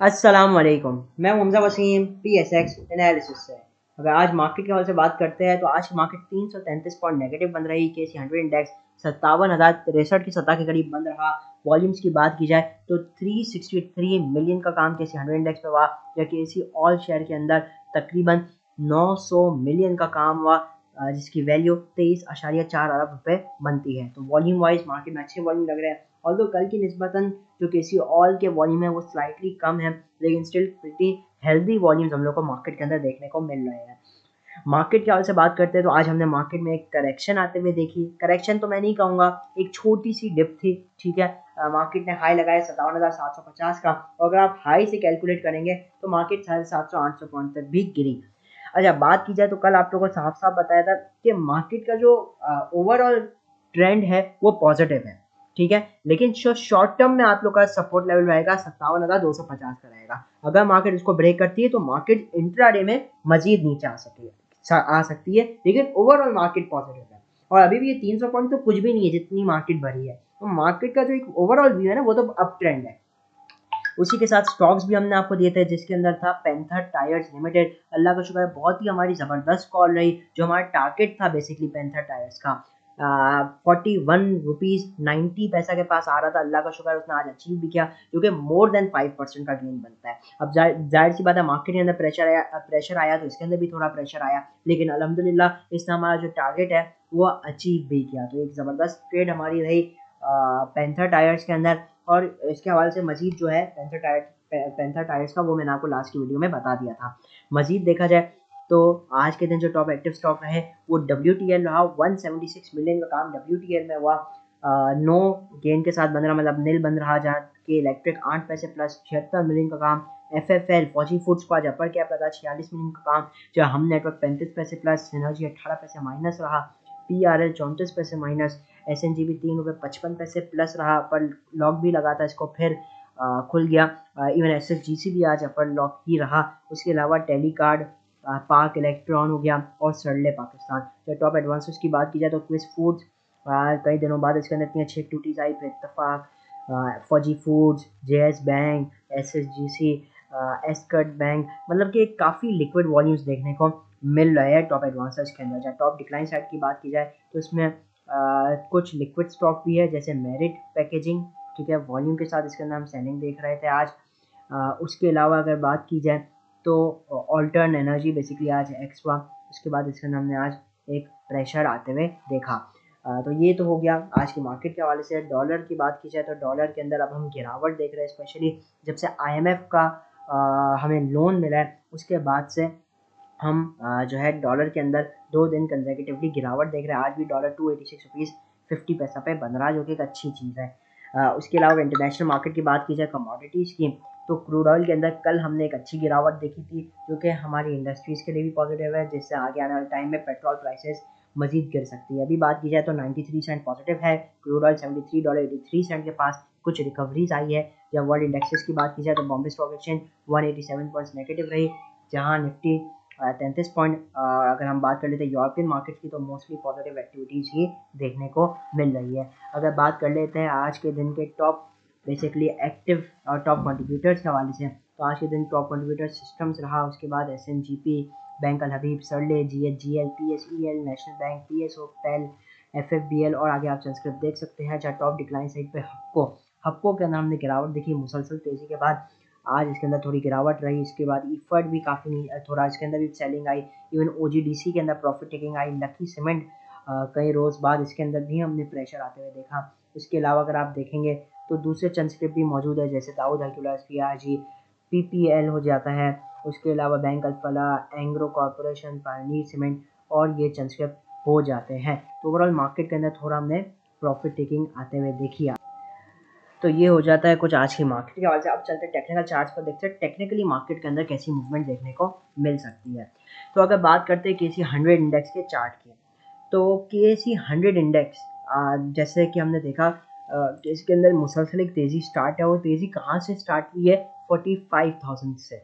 अस्सलाम वालेकुम। मैं हमजा वसीम PSX एनालिसिस से। अगर आज मार्केट के हवाले से बात करते हैं तो आज की मार्केट 333 पॉइंट नेगेटिव बन रही। KC 100 इंडेक्स 57,063 की सतह के करीब बंद रहा। वॉल्यूम्स की बात की जाए तो 363 मिलियन का काम KC 100 इंडेक्स पे हुआ, या KC ऑल शेयर के अंदर तकरीबन 900 मिलियन का काम हुआ, जिसकी वैल्यू 23.4 अरब रुपए बनती है। तो वॉल्यूम वाइज मार्केट में अच्छे वॉल्यूम लग रहे हैं, और तो कल की निस्बतन जो KC ऑल के वॉल्यूम है वो स्लाइटली कम है, लेकिन स्टिल प्रीटी हेल्दी वॉल्यूम्स हम लोग को मार्केट के अंदर देखने को मिल रहे हैं। मार्केट के हाल से बात करते हैं तो आज हमने मार्केट में एक करेक्शन आते हुए देखी। करेक्शन तो मैं नहीं कहूँगा, एक छोटी सी डिप थी, ठीक है। मार्केट ने हाई लगाया 57,750 का, और अगर आप हाई से कैलकुलेट करेंगे तो मार्केट 750-800 पॉइंट तक भी गिरी। अच्छा, बात की जाए तो कल आप लोगों को साफ साफ बताया था कि मार्केट का जो ओवरऑल ट्रेंड है वो पॉजिटिव है, ठीक है। लेकिन जो शॉर्ट टर्म में आप लोग का सपोर्ट लेवल रहेगा 57,250 का रहेगा। अगर मार्केट इसको ब्रेक करती है तो मार्केट इंट्राडे में मजीद नीचे आ सकती है, लेकिन ओवरऑल मार्केट पॉजिटिव है। और अभी भी ये 300 पॉइंट तो कुछ भी नहीं है जितनी मार्केट भरी है। तो मार्केट का जो एक ओवरऑल व्यू है ना वो तो अप ट्रेंड है। उसी के साथ स्टॉक्स भी हमने आपको दिए थे, जिसके अंदर था पैंथर टायर्स लिमिटेड। अल्लाह का शुक्र है बहुत ही हमारी ज़बरदस्त कॉल रही। जो हमारा टारगेट था बेसिकली पैंथर टायर्स का 41 रुपीज़ 90 पैसा के पास आ रहा था, अल्लाह का शुक्र है उसने आज अचीव भी किया, जो कि मोर देन 5% का गेन बनता है। अब जाहिर सी बात है मार्केट के अंदर प्रेशर आया तो इसके अंदर भी थोड़ा प्रेशर आया, लेकिन अल्हम्दुलिल्लाह इसने हमारा जो टारगेट है वो अचीव भी किया। तो एक ज़बरदस्त ट्रेड हमारी रही पैंथर टायर्स के अंदर। और इसके हवाले से मजीद जो है पैंथर टायर्स का वो मैंने आपको लास्ट की वीडियो में बता दिया था। मजीद देखा जाए तो आज के दिन जो टॉप एक्टिव स्टॉक रहे वो WTL रहा। 176 मिलियन का काम WTL में हुआ, नो गेन के साथ बन रहा, मतलब नील बन रहा। जहाँ के इलेक्ट्रिक 8 पैसे प्लस 76 मिलियन का काम। FFL फौजी फूड्स को आज अपर कैप लगा 46 मिलियन का काम। जहाँ हम नेटवर्क 35 पैसे प्लस, सिनर्जी 18 पैसे माइनस रहा। PRL 34 पैसे माइनस। SNGB 3 रुपये 55 पैसे प्लस रहा, पर लॉक भी लगा था इसको, फिर खुल गया। इवन SSGC भी आज अपर लॉक ही रहा। उसके अलावा टेलीकार्ड, पाक इलेक्ट्रॉन हो गया, और सरले पाकिस्तान। तो टॉप एडवांसेस की बात की जाए तो क्विस फूड्स कई दिनों बाद इसके अंदर इतनी अच्छी एक्टिविटीज़ आई, फिर इत्तफाक, फौजी foods, JS bank, SSGC, escort bank, मतलब कि काफ़ी लिक्विड वॉल्यूम्स देखने को मिल रहे हैं टॉप एडवांसेस के अंदर। जहाँ टॉप डिक्लाइन साइड की बात की जाए तो इसमें कुछ लिक्विड स्टॉक भी है, जैसे मेरिट पैकेजिंग, ठीक है। वॉल्यूम के साथ इसके अंदर हम सेलिंग देख रहे थे आज। उसके अलावा अगर बात की जाए तो ऑल्टर्न एनर्जी बेसिकली आज एक्स हुआ। उसके बाद इसके अंदर हमने आज एक प्रेशर आते हुए देखा। तो ये तो हो गया आज की मार्केट के हवाले से। डॉलर की बात की जाए तो डॉलर के अंदर अब हम गिरावट देख रहे हैं, स्पेशली जब से IMF का हमें लोन मिला है उसके बाद से हम जो है डॉलर के अंदर 2 दिन कंसेक्यूटिवली गिरावट देख रहे हैं। आज भी डॉलर 286 रुपीज़ 50 पैसा पे बन रहा है, जो कि एक अच्छी चीज़ है। उसके अलावा इंटरनेशनल मार्केट की बात की जाए कमोडिटीज़ की, तो क्रूड ऑयल के अंदर कल हमने एक अच्छी गिरावट देखी थी, जो कि हमारी इंडस्ट्रीज़ के लिए भी पॉजिटिव है, जिससे आगे आने वाले टाइम में पेट्रोल प्राइसेस मजीद गिर सकती है। अभी बात की जाए तो 93 सेंट पॉजिटिव है, क्रूड ऑयल $73.83 के पास कुछ रिकवरीज आई है। जब वर्ल्ड इंडेक्सेस की बात की जाए तो Bombay stock exchange 187 points negative रही, जहां निफ्टी 33 पॉइंट। अगर हम बात कर लेते हैं यूरोपियन मार्केट की तो मोस्टली पॉजिटिव एक्टिविटीज़ ही देखने को मिल रही है। अगर बात कर लेते हैं आज के दिन के टॉप बेसिकली एक्टिव और टॉप कंट्रीब्यूटर्स के हवाले से, तो आज के दिन टॉप कंट्रीब्यूटर सिस्टम्स रहा। उसके बाद SNGP, बैंक अल हबीब, सरले, GHGL, PSEL, national bank, PSO, पेल, FFBL, और आगे आप ट्रांसक्रिप्ट देख सकते हैं। जहाँ टॉप डिक्लाइन साइड पे हप्को के अंदर हमने गिरावट देखी मुसलसल तेज़ी के बाद, आज इसके अंदर थोड़ी गिरावट रही। इसके बाद ईफर्ट भी काफ़ी थोड़ा इसके अंदर भी सेलिंग आई। इवन OGDC के अंदर profit taking I. Lucky cement कई रोज़ बाद इसके अंदर भी हमने प्रेशर आते हुए देखा। उसके अलावा अगर आप देखेंगे तो दूसरे चंद स्क्रिप्ट भी मौजूद है, जैसे दाऊद हरकुलस, PRG, PPL हो जाता है। उसके अलावा bank Alfalah, Engro corporation, pioneer cement, और ये चंद स्क्रिप्ट हो जाते हैं। तो ओवरऑल मार्केट के अंदर थोड़ा हमने प्रॉफिट टेकिंग आते हुए देखी। तो ये हो जाता है कुछ आज की मार्केट के हवाले से। अब चलते हैं टेक्निकल चार्ट्स पर, देखते हैं टेक्निकली मार्केट के अंदर कैसी मूवमेंट देखने को मिल सकती है। तो अगर बात करते हैं KC 100 इंडेक्स के चार्ट की, तो KC 100 इंडेक्स जैसे कि हमने देखा कि इसके अंदर मुसलसल एक तेज़ी स्टार्ट है। वो तेज़ी कहाँ से स्टार्ट हुई है? 45,000 से,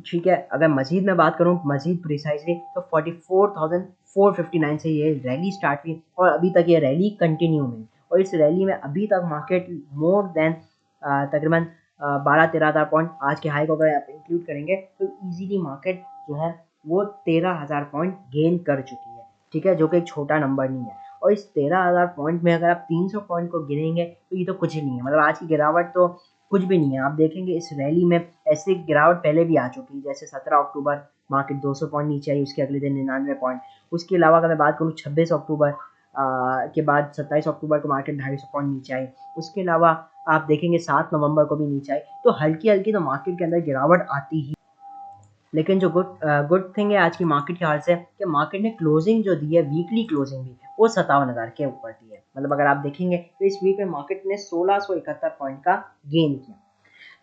ठीक है। अगर मजीद मैं बात करूँ मजीद प्रिसाइजली तो 44,459 से ये रैली स्टार्ट हुई, और अभी तक ये रैली कंटिन्यू में। और इस रैली में अभी तक मार्केट मोर देन तकरीबन 12-13 हज़ार पॉइंट आज के हाई को अगर आप इंक्लूड करेंगे तो इजीली मार्केट जो है वो 13,000 पॉइंट गेन कर चुकी है, ठीक है, जो कि एक छोटा नंबर नहीं है। और इस 13,000 पॉइंट में अगर आप 300 पॉइंट को गिनेंगे तो ये तो कुछ नहीं है, मतलब आज की गिरावट तो कुछ भी नहीं है। आप देखेंगे इस रैली में ऐसे गिरावट पहले भी आ चुकी है, जैसे 17 अक्टूबर मार्केट 200 पॉइंट नीचे आई, उसके अगले दिन 99 पॉइंट। उसके अलावा अगर मैं बात करूँ 26 अक्टूबर के बाद 27 अक्टूबर को मार्केट 250 पॉइंट नीचे आई। उसके अलावा आप देखेंगे 7 नवंबर को भी नीचे आई। तो हल्की हल्की तो मार्केट के अंदर गिरावट आती ही, लेकिन जो गुड थिंग है आज की मार्केट के हाल से कि मार्केट ने क्लोजिंग जो दी है, वीकली क्लोजिंग भी, वो 57,000 के ऊपर दी है। मतलब अगर आप देखेंगे तो इस वीक में मार्केट ने 1671 पॉइंट का गेन किया।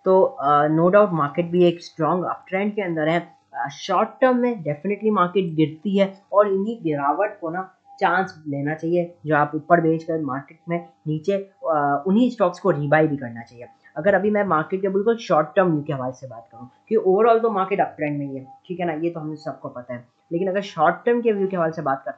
तो नो डाउट मार्केट भी एक स्ट्रॉन्ग अप ट्रेंड के अंदर है। शॉर्ट टर्म में डेफिनेटली मार्केट गिरती है और इन्हीं गिरावट को ना चांस लेना चाहिए, जो आप ऊपर बेच कर मार्केट में नीचे उन्हीं स्टॉक्स को रीबाई भी करना चाहिए। अगर अभी मैं मार्केट के बिल्कुल शॉर्ट टर्म व्यू के हवाले से बात करूँ कि ओवरऑल तो मार्केट अप ट्रेंड में ही है, ठीक है ना, ये तो हमें सबको पता है। लेकिन अगर शॉर्ट टर्म के व्यू के हवाले से बात करें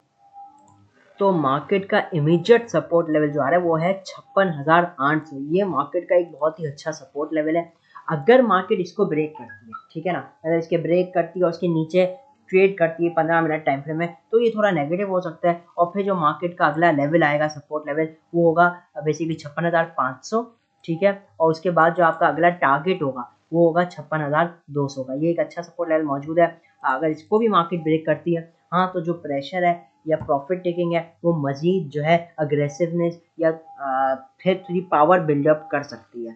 तो मार्केट का इमीडिएट सपोर्ट लेवल जो आ रहा है वो है 56,800। ये मार्केट का एक बहुत ही अच्छा सपोर्ट लेवल है। अगर मार्केट इसको ब्रेक करती है, ठीक है ना, अगर इसके ब्रेक करती है और उसके नीचे ट्रेड करती है 15 मिनट टाइम फ्रेम में, तो ये थोड़ा नेगेटिव हो सकता है। और फिर जो मार्केट का अगला लेवल आएगा सपोर्ट लेवल, वो होगा बेसिकली 56,500, ठीक है। और उसके बाद जो आपका अगला टारगेट होगा वो होगा 56,200 का। ये एक अच्छा सपोर्ट लेवल मौजूद है। अगर इसको भी मार्केट ब्रेक करती है, हाँ, तो जो प्रेशर है या प्रॉफिट टेकिंग है वो मजीद जो है अग्रेसिवनेस या फिर थोड़ी पावर बिल्डअप कर सकती है।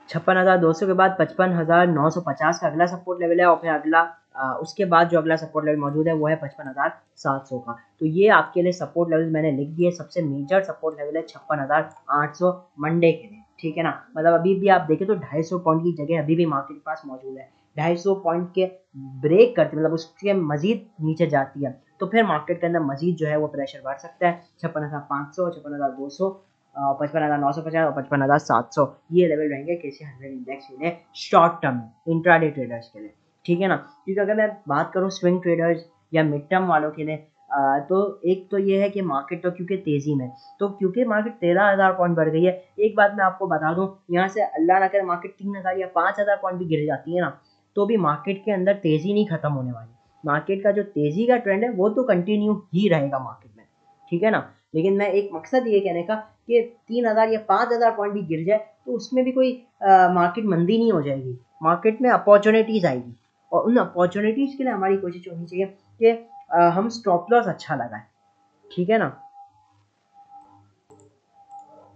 56,200 के बाद 55,950 का अगला सपोर्ट लेवल है। और फिर अगला उसके बाद जो अगला सपोर्ट लेवल मौजूद है वो है 55,700 का। तो ये आपके लिए सपोर्ट लेवल मैंने लिख दिए। सबसे मेजर सपोर्ट लेवल है 56,800 मंडे के लिए, ठीक है ना। मतलब अभी भी आप देखें तो 250 पॉइंट की जगह अभी भी मार्केट के पास मौजूद है। 250 पॉइंट के ब्रेक करती, मतलब उसके मजीद नीचे जाती है तो फिर मार्केट के अंदर मजीद जो है वो प्रेशर बढ़ सकता है। 56,500, 56,200, 55,950 और 55,700 ये लेवल रहेंगे केसी 100 इंडेक्स के लिए शॉर्ट टर्म इंट्राडे ट्रेडर्स के लिए, ठीक है ना। क्योंकि अगर मैं बात करूँ स्विंग ट्रेडर्स या मिड टर्म वालों के लिए, तो एक तो ये है कि मार्केट तो क्योंकि तेजी में, तो क्योंकि मार्केट 13,000 पॉइंट बढ़ गई है। एक बात मैं आपको बता दूं, यहाँ से अल्लाह ना करे मार्केट 3,000 या 5,000 पॉइंट भी गिर जाती है ना, तो भी मार्केट के अंदर तेजी नहीं खत्म होने वाली। मार्केट का जो तेजी का ट्रेंड है वो तो कंटिन्यू ही रहेगा मार्केट में, ठीक है ना। लेकिन मैं एक मकसद ये कहने का कि 3,000 या 5,000 पॉइंट भी गिर जाए तो उसमें भी कोई मार्केट मंदी नहीं हो जाएगी। मार्केट में अपॉर्चुनिटीज आएगी और उन अपॉर्चुनिटीज के लिए हमारी कोशिश होनी चाहिए कि हम स्टॉप लॉस अच्छा लगाएं, ठीक है ना।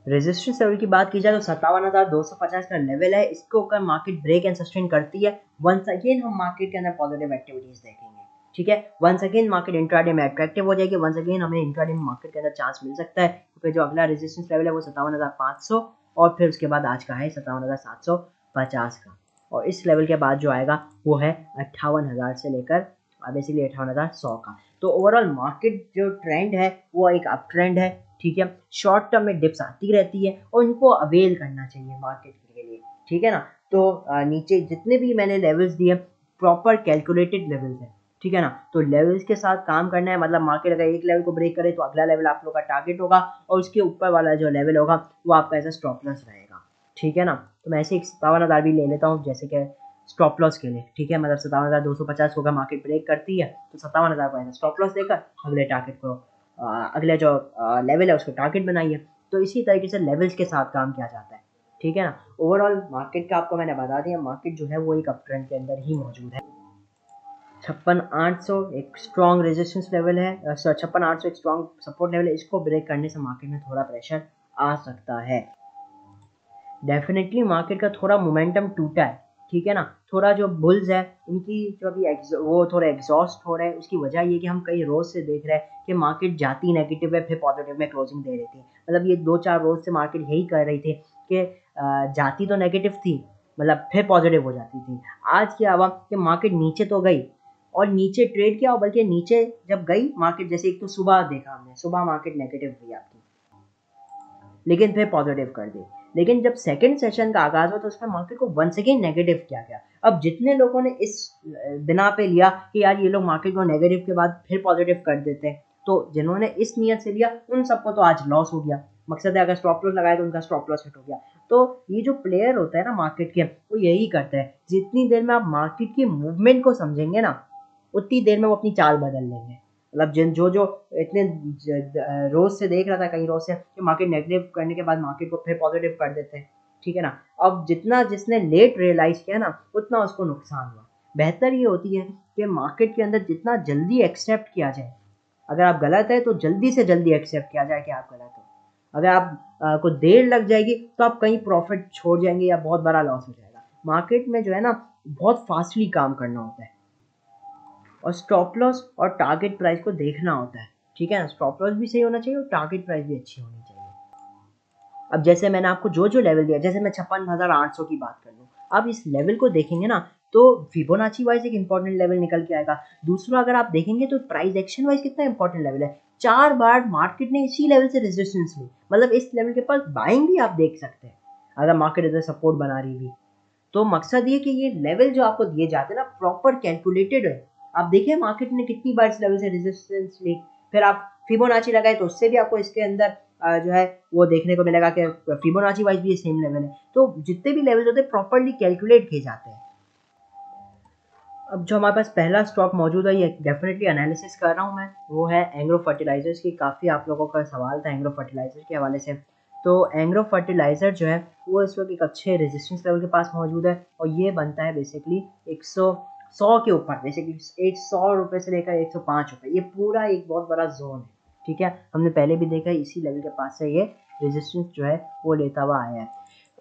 रेजिस्टेंस लेवल की बात की जाए तो 57,250 का लेवल है। इसको अगर मार्केट ब्रेक एंड सस्टेन करती है, वंस अगेन हम मार्केट के अंदर पॉजिटिव एक्टिविटीज देखेंगे, ठीक है। वंस अगेन मार्केट इंट्राडे में अट्रैक्टिव हो जाएगी। वंस अगेन हमें इंट्राडे में मार्केट के अंदर चांस मिल सकता है, क्योंकि जो अगला रेजिस्टेंस लेवल है वो 57,500 और फिर उसके बाद आज का है 57,750 का। और इस लेवल के बाद जो आएगा वो है 58,000 से लेकर बेसिकली 58,100 का। तो ओवरऑल मार्केट जो ट्रेंड है वो एक अप ट्रेंड है, ठीक है। शॉर्ट टर्म में डिप्स आती रहती है और इनको अवेल करना चाहिए मार्केट के लिए, ठीक है ना। तो नीचे जितने भी मैंने लेवल्स दिए प्रॉपर कैलकुलेटेड लेवल्स हैं, ठीक है ना। तो लेवल्स के साथ काम करना है। मतलब मार्केट अगर एक लेवल को ब्रेक करे तो अगला लेवल आप लोग का टारगेट होगा और उसके ऊपर वाला जो लेवल होगा वो आपका ऐसा स्टॉप लॉस रहेगा, ठीक है ना। तो मैं ऐसे 57,000 भी ले लेता हूँ जैसे कि स्टॉप लॉस के लिए, ठीक है। मतलब 57,250 होगा, मार्केट ब्रेक करती है तो 57,000 को ऐसा स्टॉप लॉस देकर अगले टारगेट को अगले जो लेवल है उसको टारगेट बनाइए। तो इसी तरीके से लेवल्स के साथ काम किया जाता है, ठीक है ना। ओवरऑल मार्केट का आपको मैंने बता दिया, मार्केट जो है वो एक अप ट्रेंड के अंदर ही मौजूद है। 56,800 एक स्ट्रॉन्ग रेजिस्टेंस लेवल है, 56,800 एक स्ट्रॉन्ग सपोर्ट लेवल है। इसको ब्रेक करने से मार्केट में थोड़ा प्रेशर आ सकता है। डेफिनेटली मार्केट का थोड़ा मोमेंटम टूटा है, ठीक है ना। थोड़ा जो बुल्स है उनकी जो अभी वो थोड़ा एग्जॉस्ट हो रहे हैं। उसकी वजह ये कि हम कई रोज से देख रहे हैं कि मार्केट जाती नेगेटिव है फिर पॉजिटिव में क्लोजिंग दे रही थी। मतलब ये 2-4 रोज से मार्केट यही कर रही थी कि जाती तो नेगेटिव थी, मतलब फिर पॉजिटिव हो जाती थी। आज क्या हुआ कि मार्केट नीचे तो गई और नीचे ट्रेड किया, बल्कि नीचे जब गई मार्केट, जैसे एक तो सुबह देखा हमने, सुबह मार्केट नेगेटिव हुई आपकी लेकिन फिर पॉजिटिव कर दी। लेकिन जब सेकंड सेशन का आगाज हुआ तो उसमें मार्केट को वंस अगेन नेगेटिव किया गया। अब जितने लोगों ने इस बिना पे लिया कि यार ये लोग मार्केट को नेगेटिव के बाद फिर पॉजिटिव कर देते हैं, तो जिन्होंने इस नियत से लिया उन सबको तो आज लॉस हो गया। मकसद है अगर स्टॉप लॉस लगाया तो उनका स्टॉप लॉस हिट हो गया। तो ये जो प्लेयर होता है ना मार्केट के, वो यही करता है, जितनी देर में आप मार्केट की मूवमेंट को समझेंगे ना, उतनी देर में वो अपनी चाल बदल लेंगे। मतलब जिन जो जो इतने रोज से देख रहा था, कई रोज से कि मार्केट नेगेटिव करने के बाद मार्केट को फिर पॉजिटिव कर देते हैं, ठीक है ना। अब जितना जिसने लेट रियलाइज किया ना, उतना उसको नुकसान हुआ। बेहतर ये होती है कि मार्केट के अंदर जितना जल्दी एक्सेप्ट किया जाए, अगर आप गलत है तो जल्दी से जल्दी एक्सेप्ट किया जाए कि आप गलत हो। अगर आप को देर लग जाएगी तो आप कहीं प्रॉफिट छोड़ जाएंगे या बहुत बड़ा लॉस हो जाएगा। मार्केट में जो है ना, बहुत फास्टली काम करना होता है और स्टॉप लॉस और टारगेट प्राइस को देखना होता है, ठीक है ना। स्टॉप लॉस भी सही होना चाहिए और टारगेट प्राइस भी अच्छी होनी चाहिए। अब जैसे मैंने आपको जो जो लेवल दिया, जैसे मैं 56,800 की बात कर लूँ, आप इस लेवल को देखेंगे ना तो फिबोनाची वाइज एक इंपॉर्टेंट लेवल निकल के आएगा। दूसरा अगर आप देखेंगे तो प्राइस एक्शन वाइज कितना इंपॉर्टेंट लेवल है। 4 बार मार्केट ने इसी लेवल से रेजिस्टेंस ली, मतलब इस लेवल के पास बाइंग भी आप देख सकते हैं अगर मार्केट इधर सपोर्ट बना रही भी। तो मकसद ये कि ये लेवल जो आपको दिए जाते हैं ना, प्रॉपर कैलकुलेटेड है। आप देखिए मार्केट ने कितनी बार इस लेवल से रेजिस्टेंस ली, फिर आप फिबोनाची लगाए तो उससे भी आपको इसके अंदर जो है वो देखने को मिलेगा कि फिबोनाची वाइज भी ये सेम लेवल है। तो जितने भी लेवल होते हैं प्रॉपरली कैलकुलेट किए जाते हैं। अब जो हमारे पास पहला स्टॉक मौजूद है, ये डेफिनेटली एनालिसिस कर रहा हूँ मैं, वो है एंग्रो फर्टिलाइजर्स की। काफ़ी आप लोगों का सवाल था एंग्रो फर्टिलाइजर के हवाले से। तो एंग्रो फर्टिलाइजर जो है वो इस वक्त एक अच्छे रेजिस्टेंस लेवल के पास मौजूद है और ये बनता है बेसिकली 100 के ऊपर, बेसिकली 100 रुपये से लेकर 105 रुपये, ये पूरा एक बहुत बड़ा जोन है, ठीक है। हमने पहले भी देखा है इसी लेवल के पास से ये रेजिस्टेंस जो है वो लेता हुआ आया है।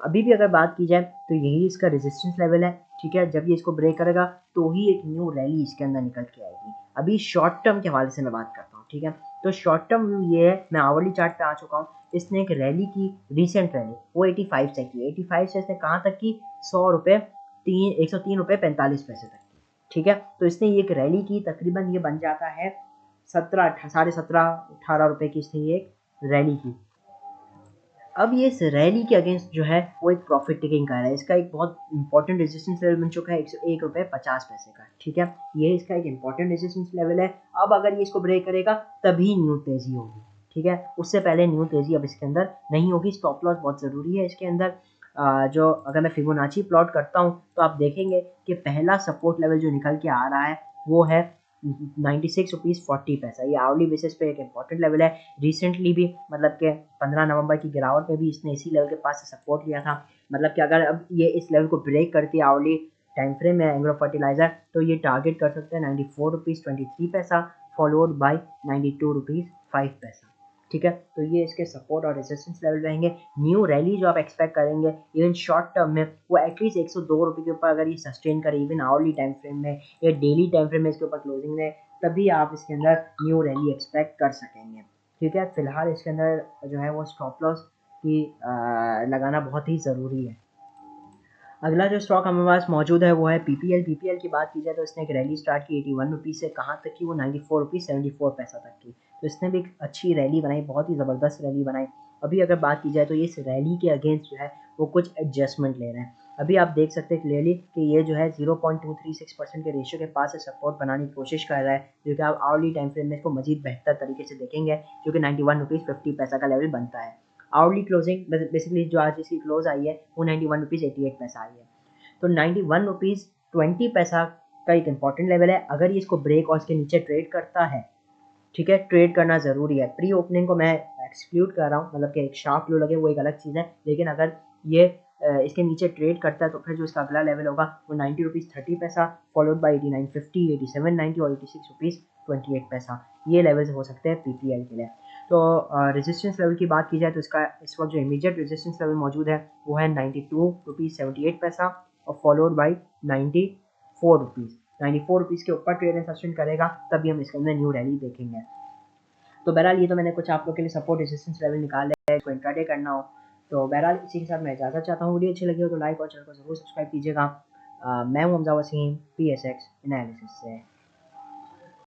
अभी भी अगर बात की जाए तो यही इसका रेजिस्टेंस लेवल है, ठीक है। जब ये इसको ब्रेक करेगा तो ही एक न्यू रैली इसके अंदर निकल के आएगी। अभी शॉर्ट टर्म के हवाले से मैं बात करता हूँ, ठीक है। तो शॉर्ट टर्म व्यू ये है, मैं आवरली चार्ट पे आ चुका हूँ। इसने एक रैली की, रिसेंट रैली, वो 85 से की। 85 से इसने कहाँ तक की, 103 रुपये 45 पैसे तक की, ठीक है। तो इसने ये एक रैली की, तकरीबन ये बन जाता है 17 18 की इसने ये एक रैली की। अब ये इस रैली के अगेंस्ट जो है वो एक प्रॉफिट टेकिंग कर रहा है। इसका एक बहुत इंपॉर्टेंट रेजिस्टेंस लेवल बन चुका है 101 रुपये 50 पैसे का, ठीक है। ये इसका एक इंपॉर्टेंट रेजिस्टेंस लेवल है। अब अगर ये इसको ब्रेक करेगा तभी न्यू तेजी होगी, ठीक है। उससे पहले न्यू तेजी अब इसके अंदर नहीं होगी। स्टॉप लॉस बहुत ज़रूरी है इसके अंदर। जो अगर मैं फिबोनाची प्लॉट करता हूँ तो आप देखेंगे कि पहला सपोर्ट लेवल जो निकल के आ रहा है वो है 96 रुपीज़ 40 पैसा। ये आवली बेसिस पे एक इंपॉर्टेंट लेवल है। रिसेंटली भी, मतलब कि 15 नवंबर की गिरावट में भी इसने इसी लेवल के पास से सपोर्ट लिया था। मतलब कि अगर अब ये इस लेवल को ब्रेक करती है आवली टाइम फ्रेम में एंग्रो फर्टिलाइजर, तो ये टारगेट कर सकते हैं 94 रुपीज़ 23 पैसा, फॉलोड बाई 92 रुपीज़ 5 पैसा, ठीक है। तो ये इसके सपोर्ट और रेजिस्टेंस लेवल रहेंगे। न्यू रैली जो आप एक्सपेक्ट करेंगे इवन शॉर्ट टर्म में, वो एटलीस्ट 102 रुपये के ऊपर अगर ये सस्टेन करे, इवन आवरली टाइम फ्रेम में या डेली टाइम फ्रेम में इसके ऊपर क्लोजिंग में, तभी आप इसके अंदर न्यू रैली एक्सपेक्ट कर सकेंगे, ठीक है। फिलहाल इसके अंदर जो है वो स्टॉप लॉस की लगाना बहुत ही ज़रूरी है। अगला जो स्टॉक हमारे पास मौजूद है वो है पीपीएल। पीपीएल की बात की जाए तो इसने एक रैली स्टार्ट की 81 रुपीज़ से, कहाँ तक की, वो 94 रुपीज़ 74 पैसा तक की। तो इसने भी एक अच्छी रैली बनाई, बहुत ही ज़बरदस्त रैली बनाई। अभी अगर बात की जाए तो ये इस रैली के अगेंस्ट जो है वो कुछ एडजस्टमेंट ले रहे हैं। अभी आप देख सकते हैं क्लियरली कि ये जो है 0.236% के रेशियो के पास से सपोर्ट बनाने की कोशिश कर रहा है, जो कि आप आवरली टाइम फ्रेम में इसको मजीद बेहतर तरीके से देखेंगे, जो कि 91 रुपीज़ 50 पैसा का लेवल बनता है। आवरली क्लोजिंग बेसिकली जो आज इसकी क्लोज आई है वो 91 रुपीज़ 88 पैसा आई है। तो 91 रुपीज़ 20 पैसा का एक इंपॉर्टेंट लेवल है। अगर ये इसको ब्रेक और इसके नीचे ट्रेड करता है, ठीक है, ट्रेड करना ज़रूरी है। प्री ओपनिंग को मैं एक्सक्लूड कर रहा हूँ, मतलब कि एक शार्प लो लगे वो एक अलग चीज़ है, लेकिन अगर ये इसके नीचे ट्रेड करता है तो फिर जो इसका अगला लेवल होगा वो 90 रुपीज़ 30 पैसा, फॉलोड बाई 89.50 87.90 और 86 रुपीज़ 28 पैसा। ये लेवल्स हो सकते हैं पीपीएल के लिए। तो रेजिस्टेंस लेवल की बात की जाए तो इसका इस वक्त जो इमीडिएट रेजिस्टेंस लेवल मौजूद है वो है 92 रुपीज़ 78 पैसा और फॉलोड बाई 94 रुपीज़। 94 रुपीज़ के ऊपर ट्रेड सस्टेन करेगा तभी हम इसके अंदर न्यू रैली देखेंगे। तो बहरहाल ये तो मैंने कुछ आप लोग के लिए सपोर्ट रेजिस्टेंस लेवल निकाले हैं, इसको इंट्राडे करना हो तो बहरहाल इसी के साथ मैं इजाज़त चाहता हूँ। वीडियो अच्छी लगी हो तो लाइक और चैनल को ज़रूर सब्सक्राइब कीजिएगा। मैं हूँ हमजा वसीम, PSX एनालिसिस से।